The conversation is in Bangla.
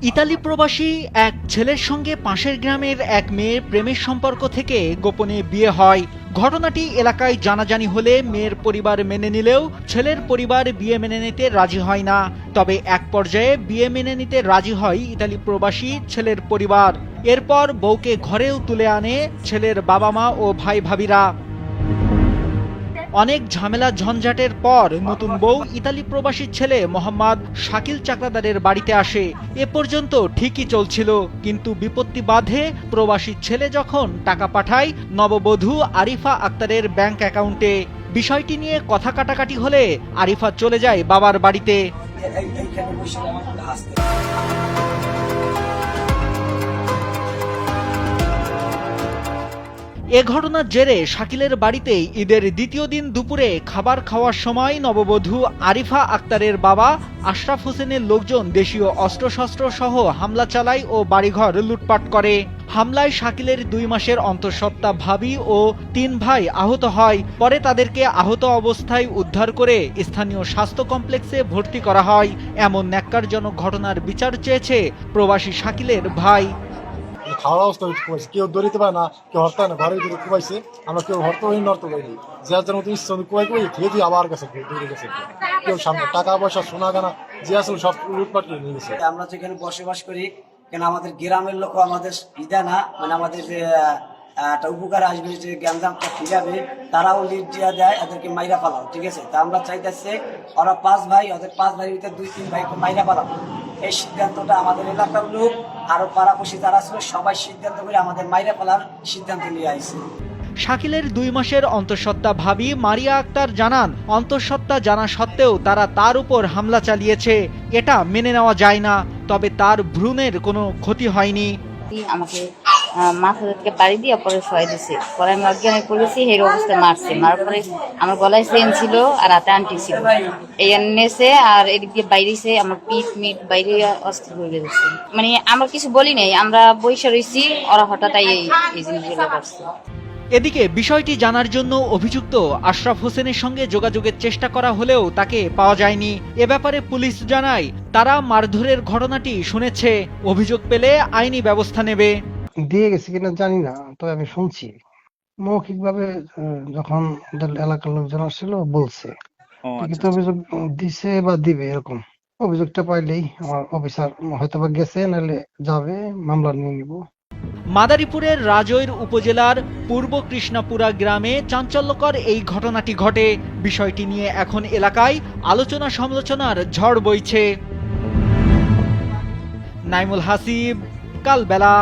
ইতালি প্রবাসী এক ছেলের সঙ্গে পাশের গ্রামের এক মেয়ের প্রেমের সম্পর্ক থেকে গোপনে বিয়ে হয়। ঘটনাটি এলাকায় জানাজানি হলে মেয়ের পরিবার মেনে নিলেও ছেলের পরিবার বিয়ে মেনে নিতে রাজি হয় না। তবে এক পর্যায়ে বিয়ে মেনে নিতে রাজি হয় ইতালি প্রবাসী ছেলের পরিবার। এরপর বউকে ঘরেও তুলে আনে ছেলের বাবা মা ও ভাই ভাবিরা। অনেক ঝামেলা ঝঞ্ঝাটের পর নতুন বউ ইতালি প্রবাসী ছেলে মোহাম্মদ শাকিল চাকরাদারের বাড়িতে আসে। এ পর্যন্ত ঠিকই চলছিল, কিন্তু বিপত্তি বাধে প্রবাসী ছেলে যখন টাকা পাঠায় নববধূ আরিফা আক্তারের ব্যাংক অ্যাকাউন্টে। বিষয়টি নিয়ে কথা কাটাকাটি হলে আরিফা চলে যায় বাবার বাড়িতে। এ ঘটনার জেরে শাকিলের বাড়িতে ঈদের দ্বিতীয় দিন দুপুরে খাবার খাওয়ার সময় নববধূ আরিফা আক্তারের বাবা আশরাফ হোসেনের লোকজন দেশীয় অস্ত্রশস্ত্র সহ হামলা চালায় ও বাড়িঘর লুটপাট করে। হামলায় শাকিলের 2 মাসের অন্তঃসত্ত্বা ভাবি ও 3 ভাই আহত হয়। পরে তাদেরকে আহত অবস্থায় উদ্ধার করে স্থানীয় স্বাস্থ্য কমপ্লেক্সে ভর্তি করা হয়। এমন ন্যাক্কারজনক ঘটনার বিচার চেয়েছে প্রবাসী শাকিলের ভাই। খাওয়ার অবস্থা কুবাইছে, কেউ দৌড়িতে পারে না, কেউ হরতে না, ঘরের ভিতরে কুবাইছে। আমরা কেউ হরতে পারি নড়তে পারিনি, যে যার মতো ইচ্ছা কুবাই কুবাই খেয়ে দিয়ে আবার গেছে, দৌড়ে গেছে। কেউ সামনে টাকা পয়সা সোনা গানা যে আসলে সব লুটপাট করে নিয়ে গেছে। আমরা যেখানে বসবাস করি, কেন আমাদের গ্রামের লোক আমাদের ইদা না, মানে আমাদের একটা উপকার আসবে, যে গ্যাঞ্জামটা ফিরাবে, তারাও লিড দিয়া দেয় এদেরকে মাইরা পালাও। ঠিক আছে, তা আমরা চাইতেছি ওরা 5 ভাই, ওদের 5 ভাইয়ের ভিতরে 2-3 ভাইকে মাইরা পালাও। এই সিদ্ধান্তটা আমাদের এলাকার লোক আরো পাড়াপড়শি যারা ছিল সবাই সিদ্ধান্ত করে আমাদের মাইরা পালার সিদ্ধান্ত নিয়ে আইছে। শাকিলের 2 মাসের অন্তঃসত্ত্বা ভাবি মারিয়া আক্তার জানান, অন্তঃসত্ত্বা জানা সত্ত্বেও তারা তার উপর হামলা চালিয়েছে। এটা মেনে নেওয়া যায় না। তবে তার ভ্রূণের কোনো ক্ষতি হয়নি। আমাকে মাথা থেকে বাড়ি দিয়ে পরে শোয়াই দিছে, পরে আমি অজ্ঞানে পড়েছি, এই অবস্থায় মারছে। মারার পরে আমার গলায় চেন ছিল আর হাতে আংটি ছিল, এই এনেছে আর এদিক দিয়ে বাইরেছে, আমার পিঠ মিট বাইরে অস্থির হয়ে গেছে। মানে আমরা কিছু বলি নাই, আমরা বইসা রয়েছি, ওরা হঠাৎ এই জিনিসগুলো করছে। এদিকে বিষয়টি জানার জন্য অভিযুক্ত আশরাফ হোসেনের সঙ্গে যোগাযোগের চেষ্টা করা হলেও তাকে পাওয়া যায়নি। এ ব্যাপারে পুলিশ জানায়, তারা মারধরের ঘটনাটি শুনেছে, অভিযোগ পেলে আইনি ব্যবস্থা নেবে। দিয়ে গেছে কিনা জানি না, তবে আমি শুনছি মৌখিকভাবে যখন ওদের এলাকার লোকজন আসছিল বলছে, লিখিত অভিযোগ দিছে বা দিবে এরকম। অভিযোগটা পাইলেই আমার অফিসার হয়তো বা গেছে, নাহলে যাবে, মামলা নিয়ে নিব। মাদারীপুরের রাজৈর উপজেলার পূর্ব কৃষ্ণাপুরা গ্রামে চাঞ্চল্যকর এই ঘটনাটি ঘটে। বিষয়টি নিয়ে এখন এলাকায় আলোচনা সমালোচনার ঝড় বইছে। নাইমুল হাসিব, কালবেলা।